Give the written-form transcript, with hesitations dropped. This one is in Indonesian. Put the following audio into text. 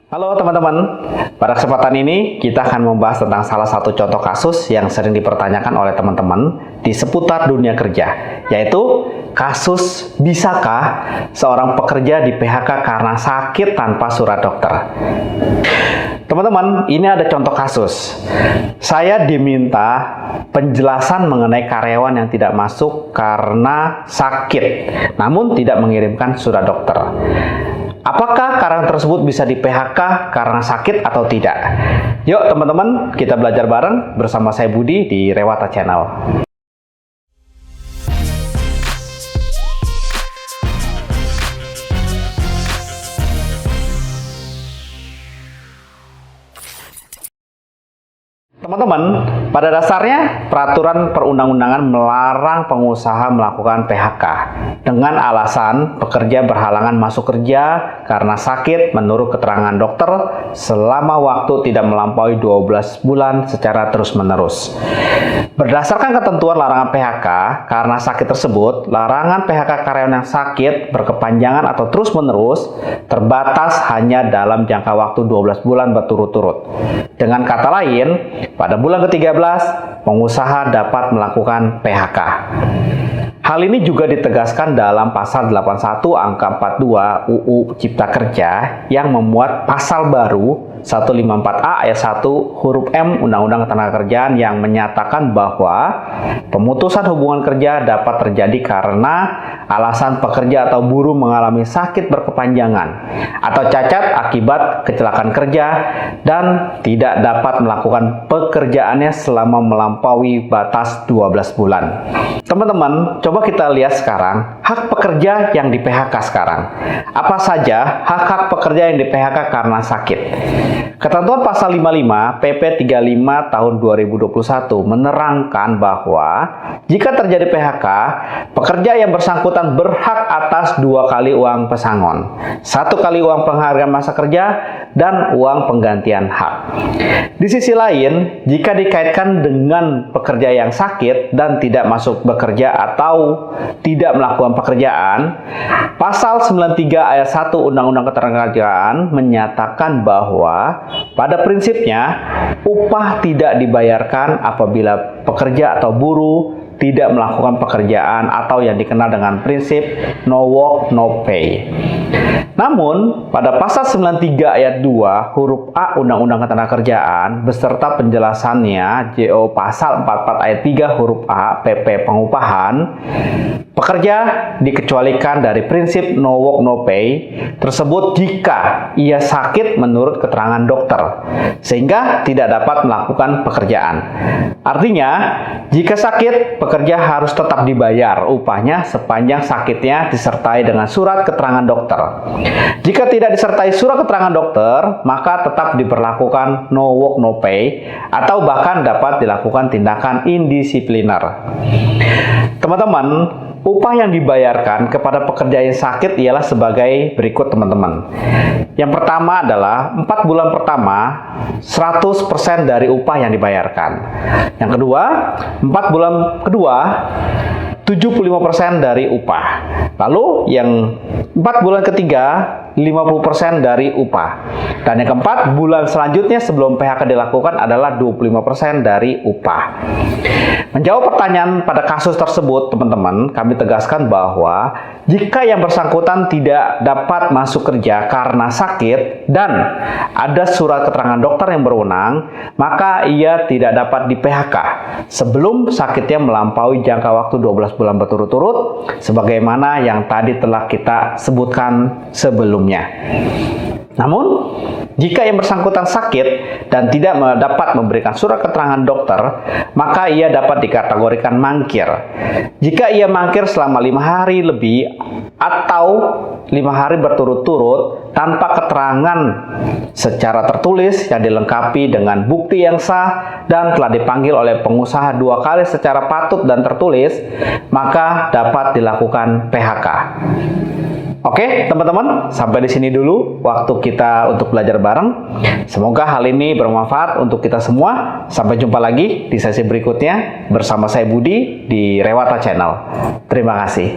Halo teman-teman, pada kesempatan ini kita akan membahas tentang salah satu contoh kasus yang sering dipertanyakan oleh teman-teman di seputar dunia kerja, yaitu kasus bisakah seorang pekerja di PHK karena sakit tanpa surat dokter. Teman-teman, ini ada contoh kasus. Saya diminta penjelasan mengenai karyawan yang tidak masuk karena sakit, namun tidak mengirimkan surat dokter. Apakah karyawan tersebut bisa di PHK karena sakit atau tidak? Yuk teman-teman, kita belajar bareng bersama saya Budi di Rewata Channel. Teman-teman, pada dasarnya peraturan perundang-undangan melarang pengusaha melakukan PHK dengan alasan pekerja berhalangan masuk kerja karena sakit menurut keterangan dokter selama waktu tidak melampaui 12 bulan secara terus-menerus. Berdasarkan ketentuan larangan PHK karena sakit tersebut, larangan PHK karyawan yang sakit berkepanjangan atau terus-menerus terbatas hanya dalam jangka waktu 12 bulan berturut-turut. Dengan kata lain, pada bulan ke-13, pengusaha dapat melakukan PHK. Hal ini juga ditegaskan dalam pasal 81 angka 42 UU Cipta Kerja yang memuat pasal baru 154A ayat 1 huruf M Undang-Undang Ketenagakerjaan yang menyatakan bahwa pemutusan hubungan kerja dapat terjadi karena alasan pekerja atau buruh mengalami sakit berkepanjangan atau cacat akibat kecelakaan kerja dan tidak dapat melakukan pekerjaannya selama melampaui batas 12 bulan. Teman-teman, coba kita lihat sekarang hak pekerja yang di PHK sekarang. Apa saja hak-hak pekerja yang di PHK karena sakit? Ketentuan pasal 55 PP 35 tahun 2021 menerangkan bahwa jika terjadi PHK, pekerja yang bersangkutan berhak atas 2 kali uang pesangon, 1 kali uang penghargaan masa kerja, dan uang penggantian hak. Di sisi lain, jika dikaitkan dengan pekerja yang sakit dan tidak masuk bekerja atau tidak melakukan pekerjaan, pasal 93 ayat 1 Undang-Undang Ketenagakerjaan menyatakan bahwa pada prinsipnya upah tidak dibayarkan apabila pekerja atau buruh tidak melakukan pekerjaan atau yang dikenal dengan prinsip no work no pay. Namun, pada pasal 93 ayat 2 huruf A Undang-Undang Ketenagakerjaan beserta penjelasannya JO pasal 44 ayat 3 huruf A PP Pengupahan, pekerja dikecualikan dari prinsip no work no pay tersebut jika ia sakit menurut keterangan dokter, sehingga tidak dapat melakukan pekerjaan. Artinya, jika sakit, pekerja harus tetap dibayar upahnya sepanjang sakitnya disertai dengan surat keterangan dokter. Jika tidak disertai surat keterangan dokter, maka tetap diberlakukan no work no pay atau bahkan dapat dilakukan tindakan indisipliner. Teman-teman, upah yang dibayarkan kepada pekerja yang sakit ialah sebagai berikut teman-teman. Yang pertama adalah 4 bulan pertama 100% dari upah yang dibayarkan. Yang kedua, 4 bulan kedua 75% dari upah. Lalu yang 4 bulan ketiga 50% dari upah. Dan yang keempat, bulan selanjutnya sebelum PHK dilakukan adalah 25% dari upah. Menjawab pertanyaan pada kasus tersebut, teman-teman, kami tegaskan bahwa jika yang bersangkutan tidak dapat masuk kerja karena sakit dan ada surat keterangan dokter yang berwenang, maka ia tidak dapat di PHK sebelum sakitnya melampaui jangka waktu 12 bulan berturut-turut sebagaimana yang tadi telah kita sebutkan sebelumnya. Namun, jika yang bersangkutan sakit dan tidak dapat memberikan surat keterangan dokter, maka ia dapat dikategorikan mangkir. Jika ia mangkir selama 5 hari lebih atau 5 hari berturut-turut tanpa keterangan secara tertulis yang dilengkapi dengan bukti yang sah dan telah dipanggil oleh pengusaha 2 kali secara patut dan tertulis, maka dapat dilakukan PHK. Oke, teman-teman, sampai di sini dulu waktu kita untuk belajar bareng. Semoga hal ini bermanfaat untuk kita semua. Sampai jumpa lagi di sesi berikutnya bersama saya Budi di Rewata Channel. Terima kasih.